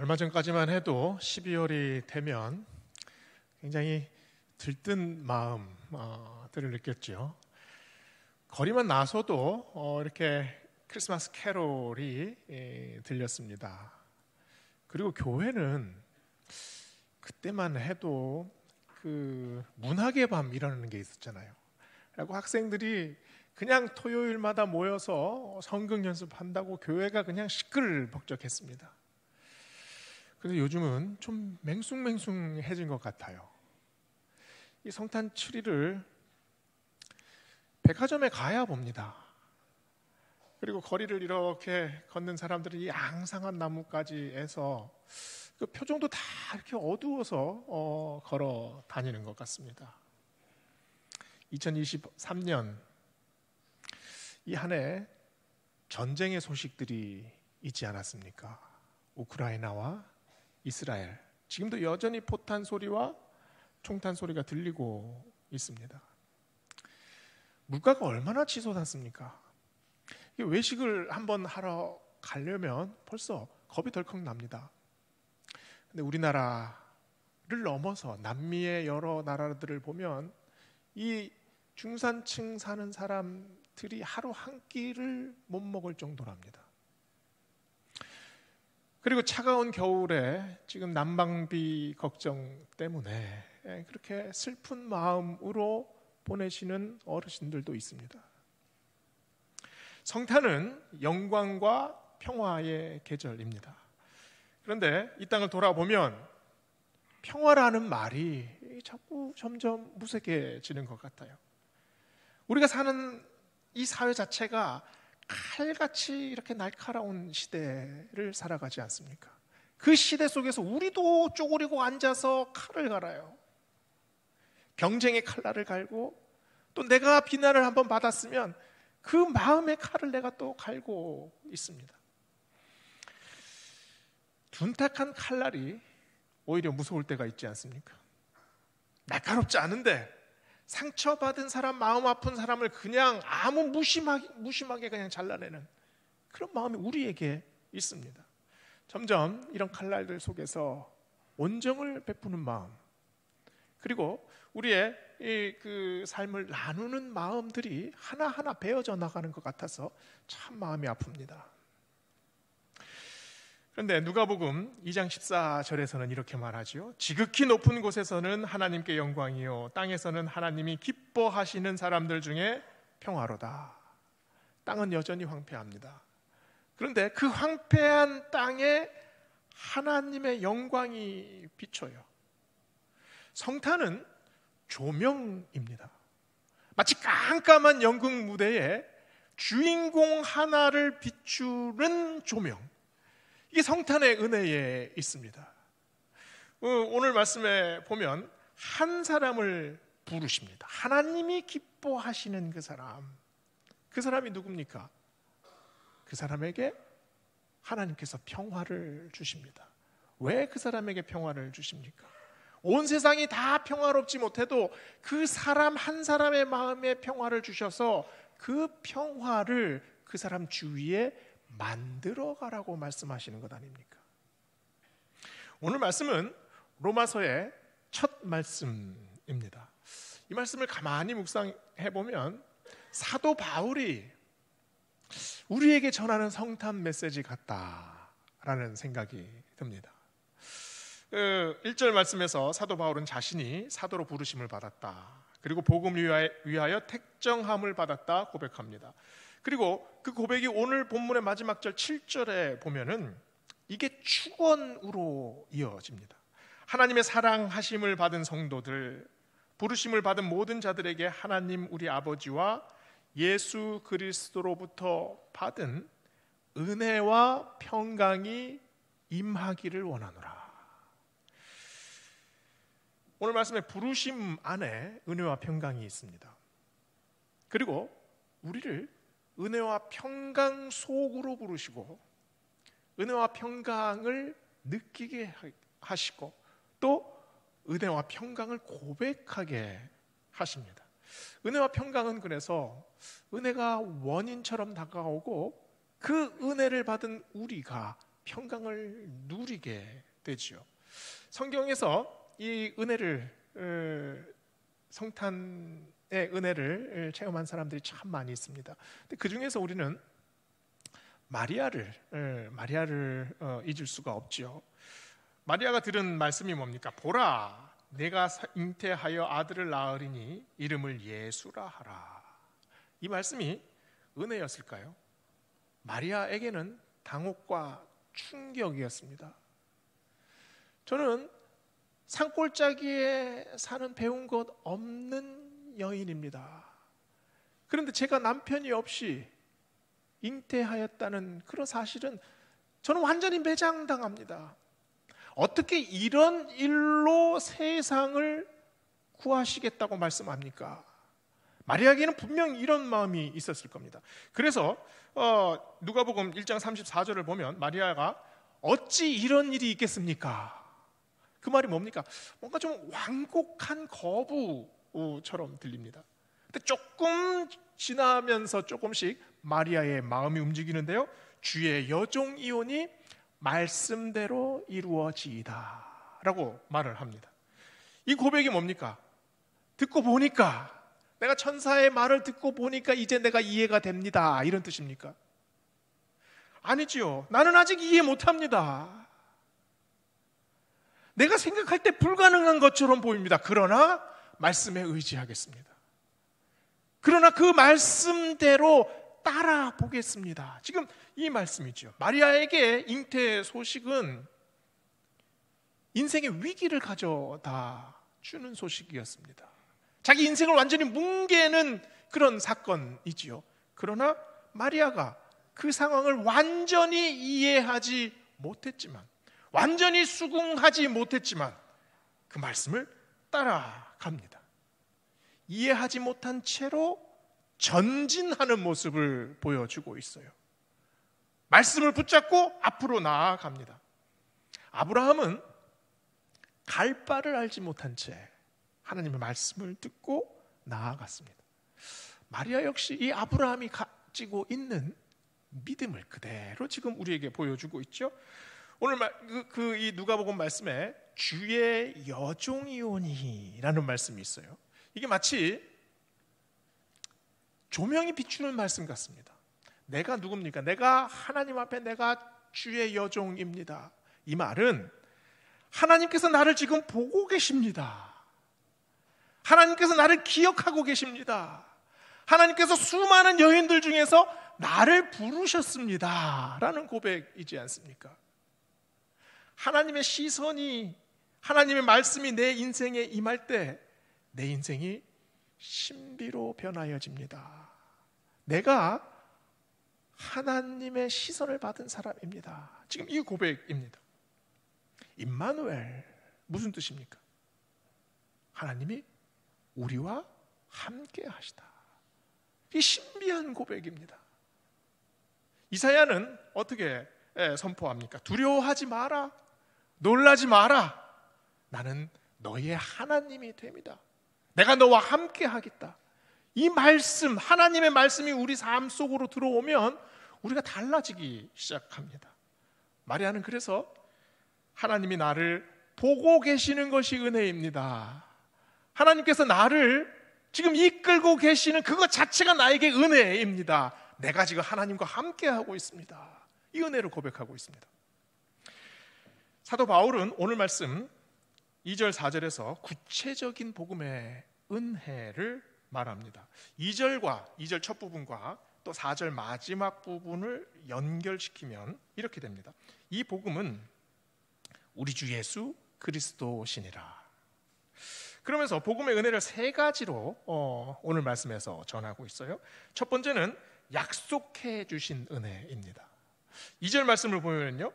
얼마 전까지만 해도 12월이 되면 굉장히 들뜬 마음들을 느꼈죠. 거리만 나서도 이렇게 크리스마스 캐롤이 들렸습니다. 그리고 교회는 그때만 해도 그 문학의 밤이라는 게 있었잖아요. 그리고 학생들이 그냥 토요일마다 모여서 성경 연습한다고 교회가 그냥 시끌벅적했습니다. 그래서 요즘은 좀 맹숭맹숭해진 것 같아요. 이 성탄 트리를 백화점에 가야 봅니다. 그리고 거리를 이렇게 걷는 사람들은 이 앙상한 나뭇가지에서 그 표정도 다 이렇게 어두워서 걸어 다니는 것 같습니다. 2023년 이 한 해 전쟁의 소식들이 있지 않았습니까? 우크라이나와 이스라엘, 지금도 여전히 포탄 소리와 총탄 소리가 들리고 있습니다. 물가가 얼마나 치솟았습니까? 외식을 한번 하러 가려면 벌써 겁이 덜컥 납니다. 근데 우리나라를 넘어서 남미의 여러 나라들을 보면 이 중산층 사는 사람들이 하루 한 끼를 못 먹을 정도랍니다. 그리고 차가운 겨울에 지금 난방비 걱정 때문에 그렇게 슬픈 마음으로 보내시는 어르신들도 있습니다. 성탄은 영광과 평화의 계절입니다. 그런데 이 땅을 돌아보면 평화라는 말이 자꾸 점점 무색해지는 것 같아요. 우리가 사는 이 사회 자체가 칼같이 이렇게 날카로운 시대를 살아가지 않습니까? 그 시대 속에서 우리도 쪼그리고 앉아서 칼을 갈아요. 경쟁의 칼날을 갈고, 또 내가 비난을 한번 받았으면 그 마음의 칼을 내가 또 갈고 있습니다. 둔탁한 칼날이 오히려 무서울 때가 있지 않습니까? 날카롭지 않은데 상처받은 사람, 마음 아픈 사람을 그냥 아무 무심하게 그냥 잘라내는 그런 마음이 우리에게 있습니다. 점점 이런 칼날들 속에서 온정을 베푸는 마음, 그리고 우리의 그 삶을 나누는 마음들이 하나하나 베어져 나가는 것 같아서 참 마음이 아픕니다. 그런데 누가복음 2장 14절에서는 이렇게 말하죠. 지극히 높은 곳에서는 하나님께 영광이요 땅에서는 하나님이 기뻐하시는 사람들 중에 평화로다. 땅은 여전히 황폐합니다. 그런데 그 황폐한 땅에 하나님의 영광이 비쳐요. 성탄은 조명입니다. 마치 깜깜한 연극 무대에 주인공 하나를 비추는 조명, 이게 성탄의 은혜에 있습니다. 오늘 말씀에 보면 한 사람을 부르십니다. 하나님이 기뻐하시는 그 사람이 누굽니까? 그 사람에게 하나님께서 평화를 주십니다. 왜 그 사람에게 평화를 주십니까? 온 세상이 다 평화롭지 못해도 그 사람 한 사람의 마음에 평화를 주셔서 그 평화를 그 사람 주위에 만들어가라고 말씀하시는 것 아닙니까? 오늘 말씀은 로마서의 첫 말씀입니다. 이 말씀을 가만히 묵상해보면 사도 바울이 우리에게 전하는 성탄 메시지 같다라는 생각이 듭니다. 1절 말씀에서 사도 바울은 자신이 사도로 부르심을 받았다, 그리고 복음을 위하여 택정함을 받았다 고백합니다. 그리고 그 고백이 오늘 본문의 마지막 절 7절에 보면은 이게 축원으로 이어집니다. 하나님의 사랑하심을 받은 성도들, 부르심을 받은 모든 자들에게 하나님 우리 아버지와 예수 그리스도로부터 받은 은혜와 평강이 임하기를 원하노라. 오늘 말씀의 부르심 안에 은혜와 평강이 있습니다. 그리고 우리를 은혜와 평강 속으로 부르시고 은혜와 평강을 느끼게 하시고 또 은혜와 평강을 고백하게 하십니다. 은혜와 평강은 그래서 은혜가 원인처럼 다가오고 그 은혜를 받은 우리가 평강을 누리게 되지요. 성경에서 이 은혜를 성탄의 은혜를 체험한 사람들이 참 많이 있습니다. 근데 그 중에서 우리는 마리아를 잊을 수가 없죠. 마리아가 들은 말씀이 뭡니까? 보라, 내가 잉태하여 아들을 낳으리니 이름을 예수라 하라. 이 말씀이 은혜였을까요? 마리아에게는 당혹과 충격이었습니다. 저는 산골짜기에 사는 배운 것 없는 여인입니다. 그런데 제가 남편이 없이 잉태하였다는 그런 사실은 저는 완전히 매장당합니다. 어떻게 이런 일로 세상을 구하시겠다고 말씀합니까? 마리아에게는 분명히 이런 마음이 있었을 겁니다. 그래서 누가복음 1장 34절을 보면 마리아가 어찌 이런 일이 있겠습니까? 그 말이 뭡니까? 뭔가 좀 완곡한 거부처럼 들립니다. 근데 조금 지나면서 조금씩 마리아의 마음이 움직이는데요, 주의 여종이오니 말씀대로 이루어지이다 라고 말을 합니다. 이 고백이 뭡니까? 듣고 보니까, 내가 천사의 말을 듣고 보니까 이제 내가 이해가 됩니다, 이런 뜻입니까? 아니지요. 나는 아직 이해 못합니다. 내가 생각할 때 불가능한 것처럼 보입니다. 그러나 말씀에 의지하겠습니다. 그러나 그 말씀대로 따라 보겠습니다. 지금 이 말씀이죠. 마리아에게 잉태 소식은 인생의 위기를 가져다 주는 소식이었습니다. 자기 인생을 완전히 뭉개는 그런 사건이지요. 그러나 마리아가 그 상황을 완전히 이해하지 못했지만, 완전히 수긍하지 못했지만 그 말씀을 따라갑니다. 이해하지 못한 채로 전진하는 모습을 보여주고 있어요. 말씀을 붙잡고 앞으로 나아갑니다. 아브라함은 갈 바를 알지 못한 채 하나님의 말씀을 듣고 나아갔습니다. 마리아 역시 이 아브라함이 가지고 있는 믿음을 그대로 지금 우리에게 보여주고 있죠. 오늘 이 누가복음 말씀에 주의 여종이오니라는 말씀이 있어요. 이게 마치 조명이 비추는 말씀 같습니다. 내가 누굽니까? 내가 하나님 앞에 내가 주의 여종입니다. 이 말은 하나님께서 나를 지금 보고 계십니다. 하나님께서 나를 기억하고 계십니다. 하나님께서 수많은 여인들 중에서 나를 부르셨습니다 라는 고백이지 않습니까? 하나님의 시선이, 하나님의 말씀이 내 인생에 임할 때 내 인생이 신비로 변하여집니다. 내가 하나님의 시선을 받은 사람입니다. 지금 이 고백입니다. 임마누엘, 무슨 뜻입니까? 하나님이 우리와 함께 하시다. 이 신비한 고백입니다. 이사야는 어떻게 선포합니까? 두려워하지 마라, 놀라지 마라, 나는 너의 하나님이 됩니다. 내가 너와 함께 하겠다. 이 말씀, 하나님의 말씀이 우리 삶 속으로 들어오면 우리가 달라지기 시작합니다. 마리아는 그래서 하나님이 나를 보고 계시는 것이 은혜입니다. 하나님께서 나를 지금 이끌고 계시는 그것 자체가 나에게 은혜입니다. 내가 지금 하나님과 함께 하고 있습니다. 이 은혜를 고백하고 있습니다. 사도 바울은 오늘 말씀 2절 4절에서 구체적인 복음의 은혜를 말합니다. 2절 첫 부분과 또 4절 마지막 부분을 연결시키면 이렇게 됩니다. 이 복음은 우리 주 예수 그리스도시니라. 그러면서 복음의 은혜를 세 가지로 오늘 말씀에서 전하고 있어요. 첫 번째는 약속해 주신 은혜입니다. 2절 말씀을 보면요,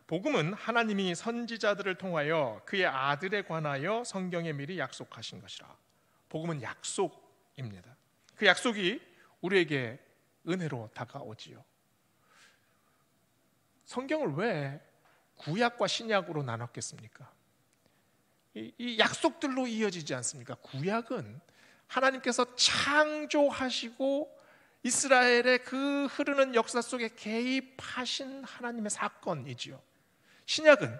복음은 하나님이 선지자들을 통하여 그의 아들에 관하여 성경에 미리 약속하신 것이라. 복음은 약속입니다. 그 약속이 우리에게 은혜로 다가오지요. 성경을 왜 구약과 신약으로 나눴겠습니까? 이 약속들로 이어지지 않습니까? 구약은 하나님께서 창조하시고 이스라엘의 그 흐르는 역사 속에 개입하신 하나님의 사건이지요. 신약은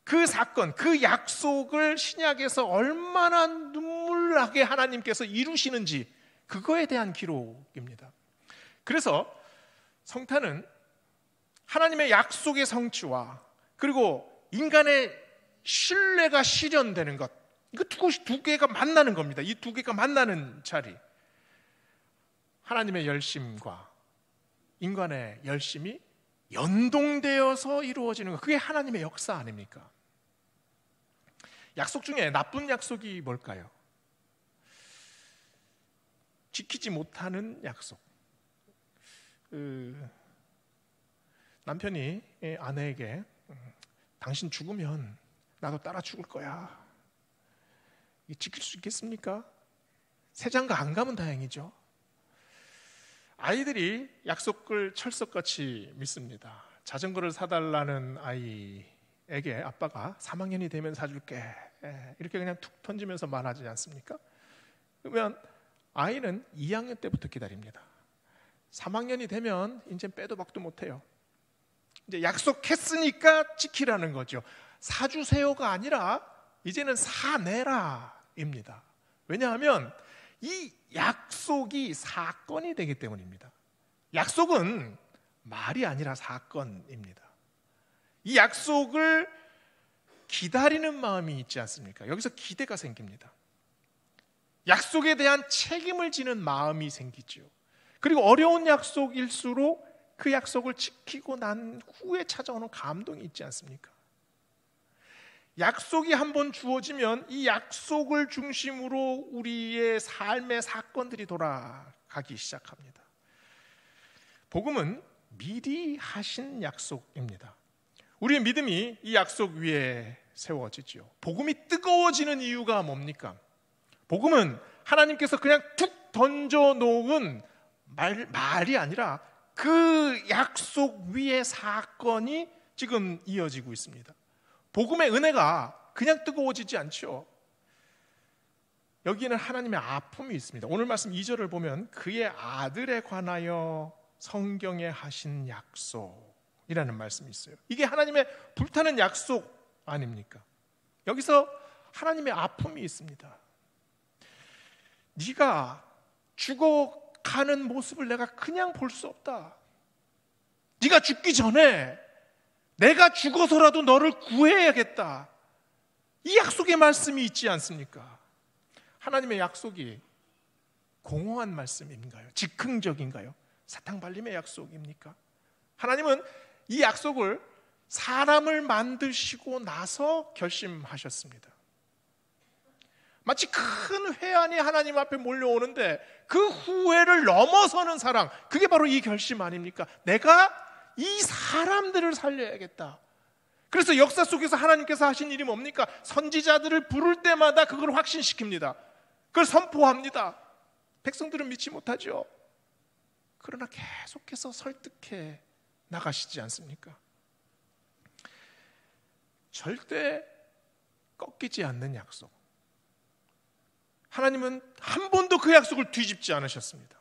그 사건, 그 약속을 신약에서 얼마나 눈물나게 하나님께서 이루시는지 그거에 대한 기록입니다. 그래서 성탄은 하나님의 약속의 성취와 그리고 인간의 신뢰가 실현되는 것, 이거 두 개가 만나는 겁니다. 이 두 개가 만나는 자리, 하나님의 열심과 인간의 열심이 연동되어서 이루어지는 것, 그게 하나님의 역사 아닙니까? 약속 중에 나쁜 약속이 뭘까요? 지키지 못하는 약속. 남편이 아내에게 당신 죽으면 나도 따라 죽을 거야, 지킬 수 있겠습니까? 새 장가 안 가면 다행이죠. 아이들이 약속을 철석같이 믿습니다. 자전거를 사달라는 아이에게 아빠가 3학년이 되면 사줄게, 이렇게 그냥 툭 던지면서 말하지 않습니까? 그러면 아이는 2학년 때부터 기다립니다. 3학년이 되면 이제 빼도 박도 못해요. 이제 약속했으니까 지키라는 거죠. 사주세요가 아니라 이제는 사내라입니다. 왜냐하면 이 약속이 사건이 되기 때문입니다. 약속은 말이 아니라 사건입니다. 이 약속을 기다리는 마음이 있지 않습니까? 여기서 기대가 생깁니다. 약속에 대한 책임을 지는 마음이 생기죠. 그리고 어려운 약속일수록 그 약속을 지키고 난 후에 찾아오는 감동이 있지 않습니까? 약속이 한번 주어지면 이 약속을 중심으로 우리의 삶의 사건들이 돌아가기 시작합니다. 복음은 미리 하신 약속입니다. 우리의 믿음이 이 약속 위에 세워지죠. 복음이 뜨거워지는 이유가 뭡니까? 복음은 하나님께서 그냥 툭 던져놓은 말이 아니라 그 약속 위의 사건이 지금 이어지고 있습니다. 복음의 은혜가 그냥 뜨거워지지 않죠. 여기에는 하나님의 아픔이 있습니다. 오늘 말씀 2절을 보면 그의 아들에 관하여 성경에 하신 약속이라는 말씀이 있어요. 이게 하나님의 불타는 약속 아닙니까? 여기서 하나님의 아픔이 있습니다. 네가 죽어가는 모습을 내가 그냥 볼 수 없다. 네가 죽기 전에 내가 죽어서라도 너를 구해야겠다. 이 약속의 말씀이 있지 않습니까? 하나님의 약속이 공허한 말씀인가요? 즉흥적인가요? 사탕발림의 약속입니까? 하나님은 이 약속을 사람을 만드시고 나서 결심하셨습니다. 마치 큰 회한이 하나님 앞에 몰려오는데 그 후회를 넘어서는 사랑, 그게 바로 이 결심 아닙니까? 내가 이 사람들을 살려야겠다. 그래서 역사 속에서 하나님께서 하신 일이 뭡니까? 선지자들을 부를 때마다 그걸 확신시킵니다. 그걸 선포합니다. 백성들은 믿지 못하죠. 그러나 계속해서 설득해 나가시지 않습니까? 절대 꺾이지 않는 약속. 하나님은 한 번도 그 약속을 뒤집지 않으셨습니다.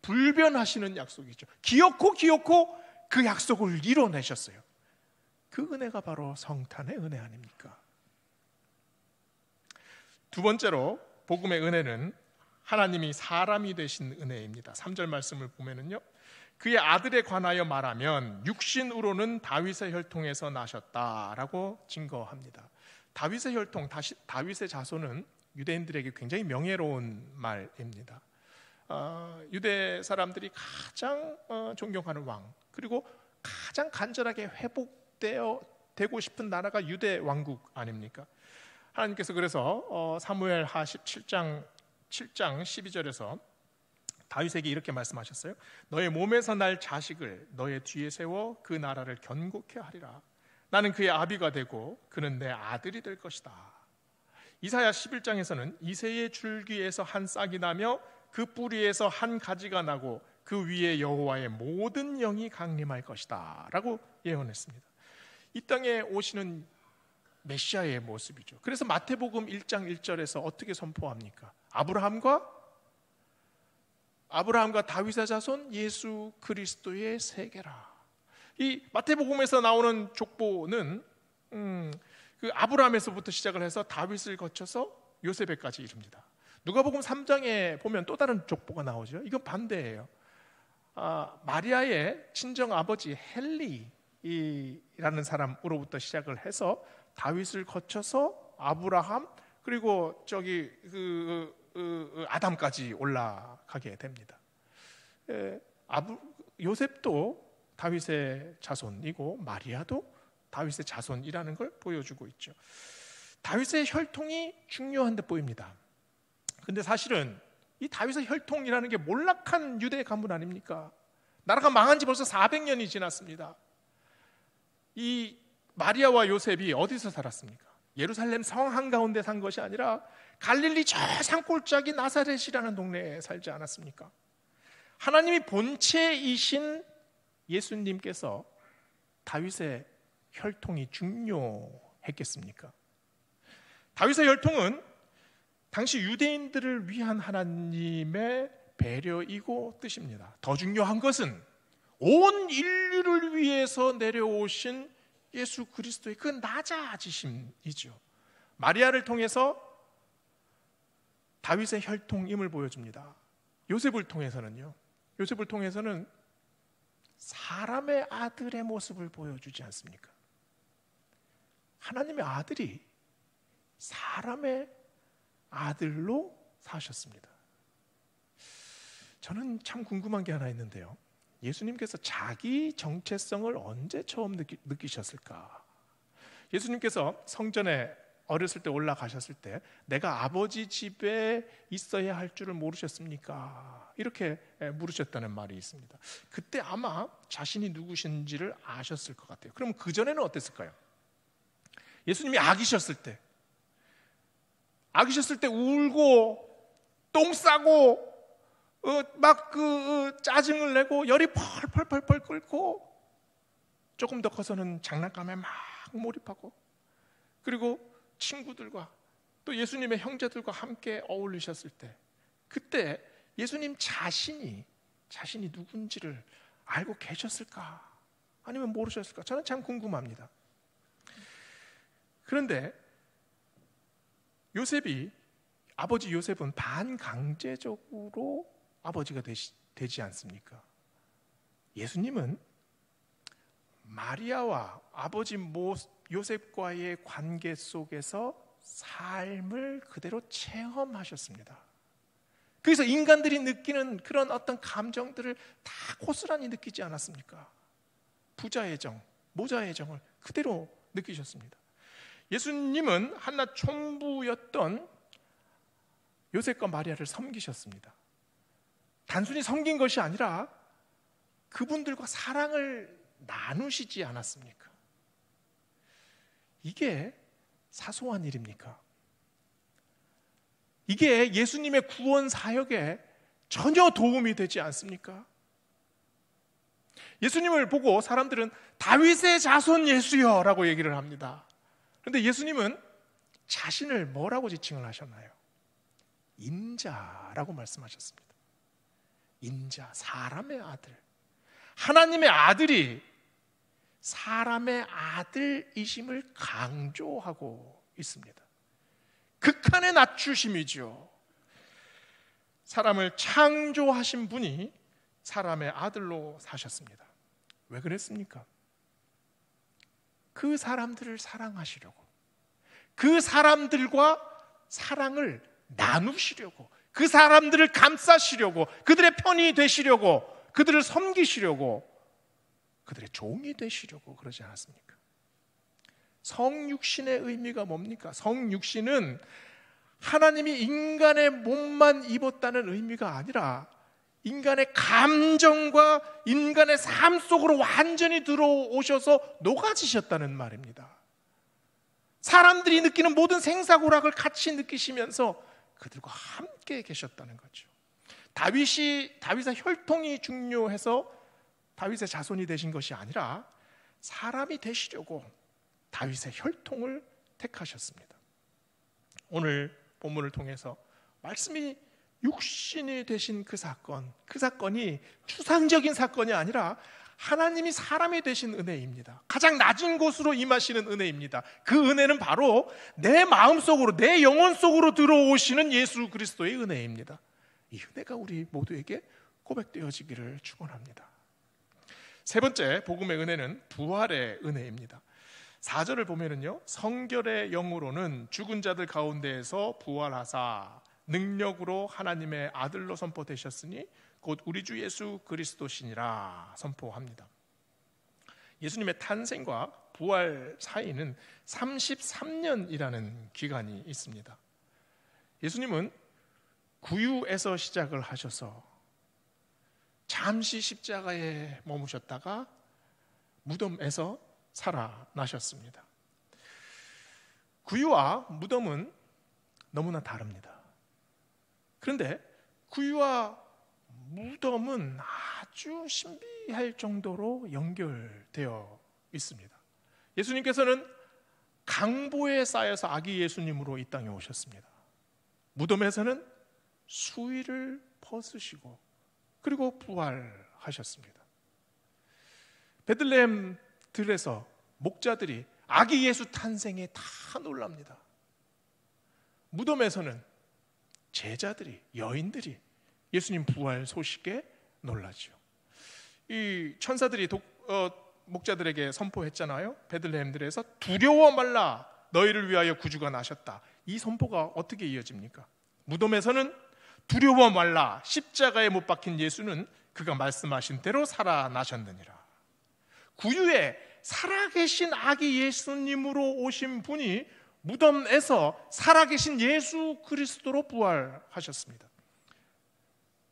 불변하시는 약속이죠. 기어코 그 약속을 이뤄내셨어요. 그 은혜가 바로 성탄의 은혜 아닙니까? 두 번째로 복음의 은혜는 하나님이 사람이 되신 은혜입니다. 3절 말씀을 보면은요, 그의 아들에 관하여 말하면 육신으로는 다윗의 혈통에서 나셨다라고 증거합니다. 다윗의 혈통, 다윗의 자손은 유대인들에게 굉장히 명예로운 말입니다. 유대 사람들이 가장 존경하는 왕, 그리고 가장 간절하게 회복되고 싶은 나라가 유대 왕국 아닙니까? 하나님께서 그래서 사무엘하 17장 12절에서 다윗에게 이렇게 말씀하셨어요. 너의 몸에서 날 자식을 너의 뒤에 세워 그 나라를 견고케 하리라. 나는 그의 아비가 되고 그는 내 아들이 될 것이다. 이사야 11장에서는 이새의 줄기에서 한 싹이 나며 그 뿌리에서 한 가지가 나고 그 위에 여호와의 모든 영이 강림할 것이다 라고 예언했습니다. 이 땅에 오시는 메시아의 모습이죠. 그래서 마태복음 1장 1절에서 어떻게 선포합니까? 아브라함과 아브라함과 다윗의 자손 예수 그리스도의 세계라. 이 마태복음에서 나오는 족보는 그 아브라함에서부터 시작을 해서 다윗을 거쳐서 요셉에까지 이릅니다. 누가복음 3장에 보면 또 다른 족보가 나오죠. 이건 반대예요. 마리아의 친정 아버지 헬리라는 사람으로부터 시작을 해서 다윗을 거쳐서 아브라함 그리고 저기 아담까지 올라가게 됩니다. 요셉도 다윗의 자손이고 마리아도 다윗의 자손이라는 걸 보여주고 있죠. 다윗의 혈통이 중요한 데 보입니다. 근데 사실은 이 다윗의 혈통이라는 게 몰락한 유대 가문 아닙니까? 나라가 망한 지 벌써 400년이 지났습니다. 이 마리아와 요셉이 어디서 살았습니까? 예루살렘 성 한가운데 산 것이 아니라 갈릴리 저 산골짜기 나사렛이라는 동네에 살지 않았습니까? 하나님이 본체이신 예수님께서 다윗의 혈통이 중요했겠습니까? 다윗의 혈통은 당시 유대인들을 위한 하나님의 배려이고 뜻입니다. 더 중요한 것은 온 인류를 위해서 내려오신 예수 그리스도의 그 낮아지심이죠. 마리아를 통해서 다윗의 혈통임을 보여줍니다. 요셉을 통해서는 사람의 아들의 모습을 보여주지 않습니까? 하나님의 아들이 사람의 아들로 사셨습니다. 저는 참 궁금한 게 하나 있는데요. 예수님께서 자기 정체성을 언제 처음 느끼셨을까? 예수님께서 성전에 어렸을 때 올라가셨을 때 내가 아버지 집에 있어야 할 줄을 모르셨습니까? 이렇게 물으셨다는 말이 있습니다. 그때 아마 자신이 누구신지를 아셨을 것 같아요. 그럼 그전에는 어땠을까요? 예수님이 아기셨을 때 울고 똥 싸고 막 짜증을 내고 열이 펄펄 끓고 조금 더 커서는 장난감에 막 몰입하고 그리고 친구들과 또 예수님의 형제들과 함께 어울리셨을 때 그때 예수님 자신이 누군지를 알고 계셨을까? 아니면 모르셨을까? 저는 참 궁금합니다. 그런데 아버지 요셉은 반강제적으로 아버지가 되지 않습니까? 예수님은 마리아와 아버지 요셉과의 관계 속에서 삶을 그대로 체험하셨습니다. 그래서 인간들이 느끼는 그런 어떤 감정들을 다 고스란히 느끼지 않았습니까? 부자의 정, 모자의 정을 그대로 느끼셨습니다. 예수님은 한낱 촌부였던 요셉과 마리아를 섬기셨습니다. 단순히 섬긴 것이 아니라 그분들과 사랑을 나누시지 않았습니까? 이게 사소한 일입니까? 이게 예수님의 구원 사역에 전혀 도움이 되지 않습니까? 예수님을 보고 사람들은 다윗의 자손 예수여 라고 얘기를 합니다. 그런데 예수님은 자신을 뭐라고 지칭을 하셨나요? 인자라고 말씀하셨습니다. 인자, 사람의 아들. 하나님의 아들이 사람의 아들이심을 강조하고 있습니다. 극한의 낮추심이죠. 사람을 창조하신 분이 사람의 아들로 사셨습니다. 왜 그랬습니까? 그 사람들을 사랑하시려고, 그 사람들과 사랑을 나누시려고, 그 사람들을 감싸시려고, 그들의 편이 되시려고, 그들을 섬기시려고, 그들의 종이 되시려고 그러지 않았습니까? 성육신의 의미가 뭡니까? 성육신은 하나님이 인간의 몸만 입었다는 의미가 아니라 인간의 감정과 인간의 삶 속으로 완전히 들어오셔서 녹아지셨다는 말입니다. 사람들이 느끼는 모든 생사고락을 같이 느끼시면서 그들과 함께 계셨다는 거죠. 다윗의 혈통이 중요해서 다윗의 자손이 되신 것이 아니라 사람이 되시려고 다윗의 혈통을 택하셨습니다. 오늘 본문을 통해서 말씀이 육신이 되신 그 사건이 추상적인 사건이 아니라 하나님이 사람이 되신 은혜입니다. 가장 낮은 곳으로 임하시는 은혜입니다. 그 은혜는 바로 내 마음속으로, 내 영혼 속으로 들어오시는 예수 그리스도의 은혜입니다. 이 은혜가 우리 모두에게 고백되어지기를 축원합니다. 세 번째 복음의 은혜는 부활의 은혜입니다. 4절을 보면은요, 성결의 영으로는 죽은 자들 가운데에서 부활하사 능력으로 하나님의 아들로 선포되셨으니 곧 우리 주 예수 그리스도시니라 선포합니다. 예수님의 탄생과 부활 사이는 33년이라는 기간이 있습니다. 예수님은 구유에서 시작을 하셔서 잠시 십자가에 머무셨다가 무덤에서 살아나셨습니다. 구유와 무덤은 너무나 다릅니다. 그런데 구유와 무덤은 아주 신비할 정도로 연결되어 있습니다. 예수님께서는 강보에 쌓여서 아기 예수님으로 이 땅에 오셨습니다. 무덤에서는 수의를 벗으시고 그리고 부활하셨습니다. 베들레헴 들에서 목자들이 아기 예수 탄생에 다 놀랍니다. 무덤에서는 제자들이, 여인들이 예수님 부활 소식에 놀라죠. 이 천사들이 목자들에게 선포했잖아요. 베들레헴들에서 두려워 말라, 너희를 위하여 구주가 나셨다. 이 선포가 어떻게 이어집니까? 무덤에서는 두려워 말라, 십자가에 못 박힌 예수는 그가 말씀하신 대로 살아나셨느니라. 구유에 살아계신 아기 예수님으로 오신 분이 무덤에서 살아계신 예수 그리스도로 부활하셨습니다.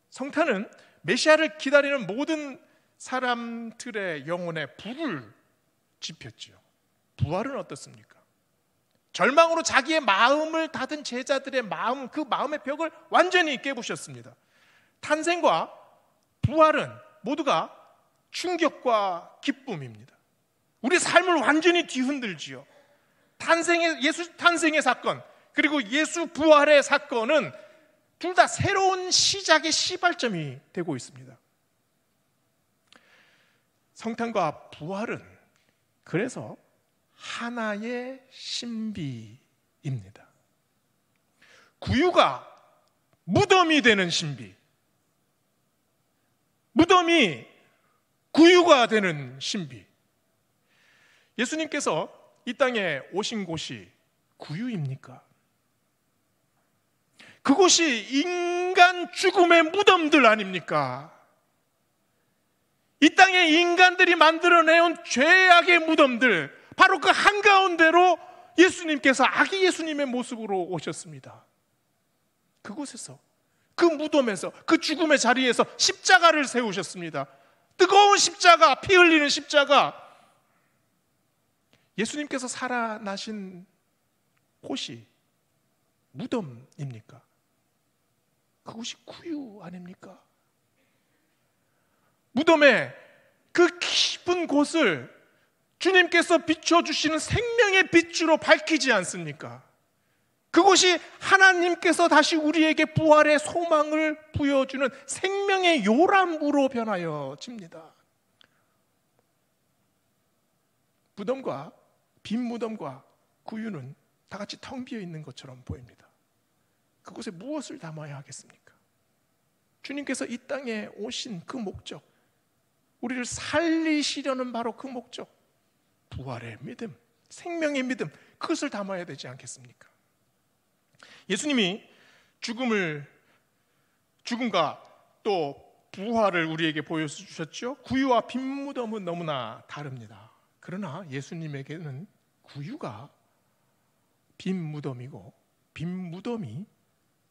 성탄은 메시아를 기다리는 모든 사람들의 영혼에 불을 지폈지요. 부활은 어떻습니까? 절망으로 자기의 마음을 닫은 제자들의 마음, 그 마음의 벽을 완전히 깨부셨습니다. 탄생과 부활은 모두가 충격과 기쁨입니다. 우리 삶을 완전히 뒤흔들지요. 예수 탄생의 사건, 그리고 예수 부활의 사건은 둘 다 새로운 시작의 시발점이 되고 있습니다. 성탄과 부활은 그래서 하나의 신비입니다. 구유가 무덤이 되는 신비, 무덤이 구유가 되는 신비. 예수님께서 이 땅에 오신 곳이 구유입니까? 그곳이 인간 죽음의 무덤들 아닙니까? 이 땅에 인간들이 만들어내온 죄악의 무덤들, 바로 그 한가운데로 예수님께서 아기 예수님의 모습으로 오셨습니다. 그곳에서, 그 무덤에서, 그 죽음의 자리에서 십자가를 세우셨습니다. 뜨거운 십자가, 피 흘리는 십자가. 예수님께서 살아나신 곳이 무덤입니까? 그곳이 구유 아닙니까? 무덤의 그 깊은 곳을 주님께서 비춰주시는 생명의 빛으로 밝히지 않습니까? 그곳이 하나님께서 다시 우리에게 부활의 소망을 부여주는 생명의 요람으로 변하여집니다. 무덤과 빈 무덤과 구유는 다 같이 텅 비어 있는 것처럼 보입니다. 그곳에 무엇을 담아야 하겠습니까? 주님께서 이 땅에 오신 그 목적, 우리를 살리시려는 바로 그 목적, 부활의 믿음, 생명의 믿음, 그것을 담아야 되지 않겠습니까? 예수님이 죽음과 또 부활을 우리에게 보여주셨죠. 구유와 빈 무덤은 너무나 다릅니다. 그러나 예수님에게는 구유가 빈 무덤이고 빈 무덤이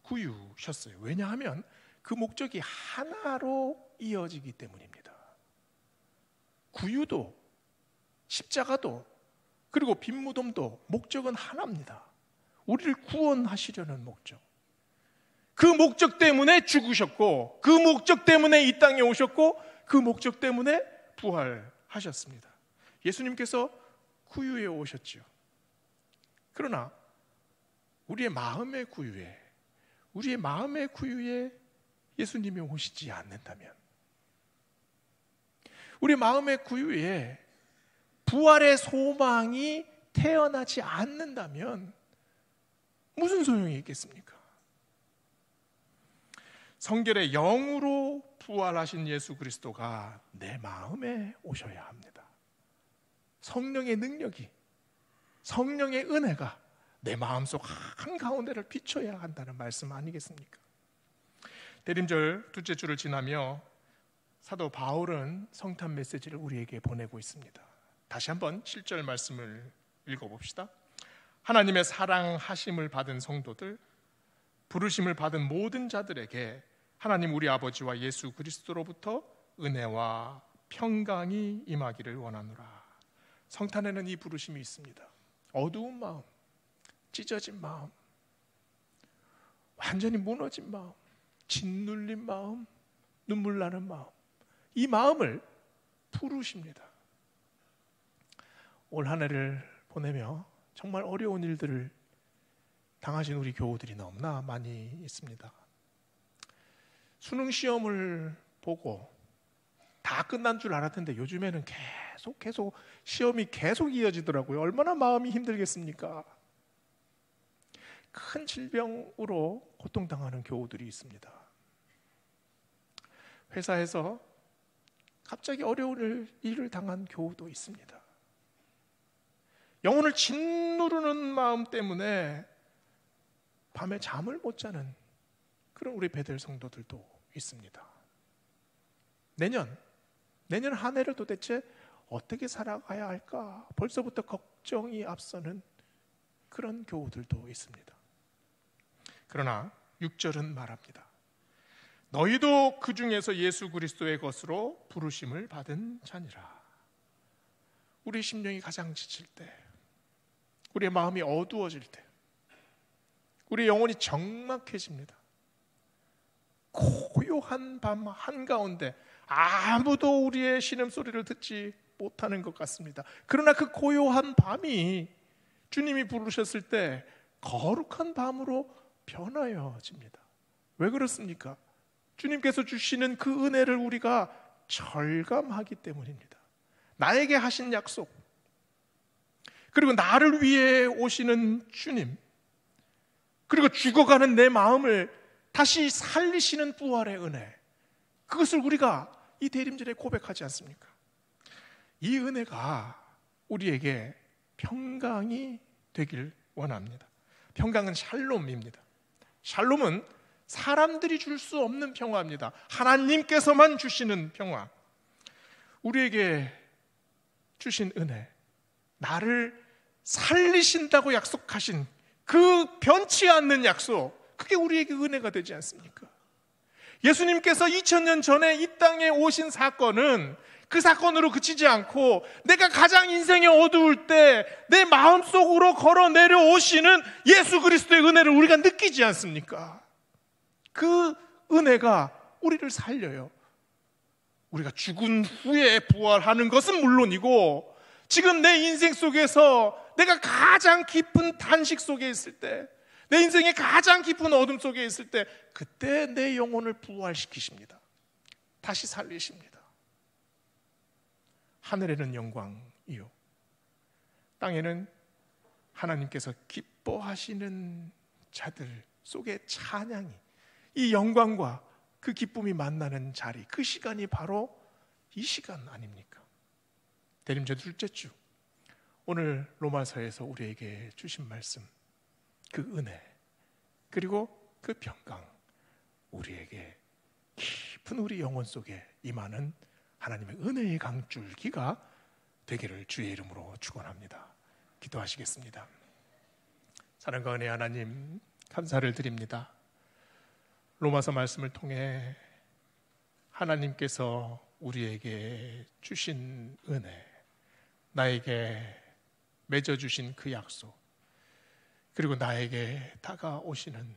구유셨어요. 왜냐하면 그 목적이 하나로 이어지기 때문입니다. 구유도 십자가도 그리고 빈 무덤도 목적은 하나입니다. 우리를 구원하시려는 목적. 그 목적 때문에 죽으셨고, 그 목적 때문에 이 땅에 오셨고, 그 목적 때문에 부활하셨습니다. 예수님께서 구유에 오셨죠. 그러나 우리의 마음의 구유에, 우리의 마음의 구유에 예수님이 오시지 않는다면, 우리 마음의 구유에 부활의 소망이 태어나지 않는다면 무슨 소용이 있겠습니까? 성결의 영으로 부활하신 예수 그리스도가 내 마음에 오셔야 합니다. 성령의 능력이, 성령의 은혜가 내 마음속 한가운데를 비춰야 한다는 말씀 아니겠습니까? 대림절 둘째 주를 지나며 사도 바울은 성탄 메시지를 우리에게 보내고 있습니다. 다시 한번 7절 말씀을 읽어봅시다. 하나님의 사랑하심을 받은 성도들, 부르심을 받은 모든 자들에게 하나님 우리 아버지와 예수 그리스도로부터 은혜와 평강이 임하기를 원하노라. 성탄에는 이 부르심이 있습니다. 어두운 마음, 찢어진 마음, 완전히 무너진 마음, 짓눌린 마음, 눈물 나는 마음, 이 마음을 부르십니다. 올 한 해를 보내며 정말 어려운 일들을 당하신 우리 교우들이 너무나 많이 있습니다. 수능 시험을 보고 다 끝난 줄 알았는데 요즘에는 계속 시험이 계속 이어지더라고요. 얼마나 마음이 힘들겠습니까? 큰 질병으로 고통당하는 교우들이 있습니다. 회사에서 갑자기 어려운 일을 당한 교우도 있습니다. 영혼을 짓누르는 마음 때문에 밤에 잠을 못 자는 그런 우리 베델 성도들도 있습니다. 내년 한 해를 도대체 어떻게 살아가야 할까? 벌써부터 걱정이 앞서는 그런 교우들도 있습니다. 그러나 6절은 말합니다. 너희도 그 중에서 예수 그리스도의 것으로 부르심을 받은 자니라. 우리 심령이 가장 지칠 때, 우리의 마음이 어두워질 때, 우리의 영혼이 적막해집니다. 고요한 밤 한가운데 아무도 우리의 신음소리를 듣지 못하는 것 같습니다. 그러나 그 고요한 밤이 주님이 부르셨을 때 거룩한 밤으로 변하여집니다. 왜 그렇습니까? 주님께서 주시는 그 은혜를 우리가 절감하기 때문입니다. 나에게 하신 약속, 그리고 나를 위해 오시는 주님, 그리고 죽어가는 내 마음을 다시 살리시는 부활의 은혜, 그것을 우리가 이 대림절에 고백하지 않습니까? 이 은혜가 우리에게 평강이 되길 원합니다. 평강은 샬롬입니다. 샬롬은 사람들이 줄 수 없는 평화입니다. 하나님께서만 주시는 평화. 우리에게 주신 은혜, 나를 살리신다고 약속하신 그 변치 않는 약속, 그게 우리에게 은혜가 되지 않습니까? 예수님께서 2000년 전에 이 땅에 오신 사건은 그 사건으로 그치지 않고 내가 가장 인생이 어두울 때 내 마음속으로 걸어 내려오시는 예수 그리스도의 은혜를 우리가 느끼지 않습니까? 그 은혜가 우리를 살려요. 우리가 죽은 후에 부활하는 것은 물론이고, 지금 내 인생 속에서 내가 가장 깊은 단식 속에 있을 때, 내 인생의 가장 깊은 어둠 속에 있을 때, 그때 내 영혼을 부활시키십니다. 다시 살리십니다. 하늘에는 영광이요, 땅에는 하나님께서 기뻐하시는 자들 속의 찬양이, 이 영광과 그 기쁨이 만나는 자리, 그 시간이 바로 이 시간 아닙니까? 대림절 둘째 주, 오늘 로마서에서 우리에게 주신 말씀, 그 은혜, 그리고 그 평강, 우리에게 깊은 우리 영혼 속에 임하는 하나님의 은혜의 강줄기가 되기를 주의 이름으로 축원합니다. 기도하시겠습니다. 사랑과 은혜 하나님, 감사를 드립니다. 로마서 말씀을 통해 하나님께서 우리에게 주신 은혜, 나에게 맺어주신 그 약속, 그리고 나에게 다가오시는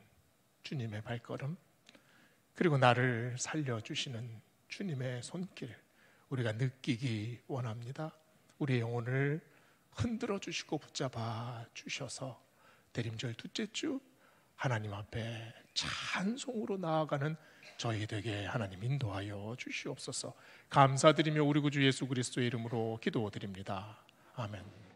주님의 발걸음, 그리고 나를 살려주시는 주님의 손길, 우리가 느끼기 원합니다. 우리의 영혼을 흔들어 주시고 붙잡아 주셔서 대림절 둘째 주 하나님 앞에 찬송으로 나아가는 저희 되게 하나님 인도하여 주시옵소서. 감사드리며 우리 구주 예수 그리스도의 이름으로 기도드립니다. 아멘.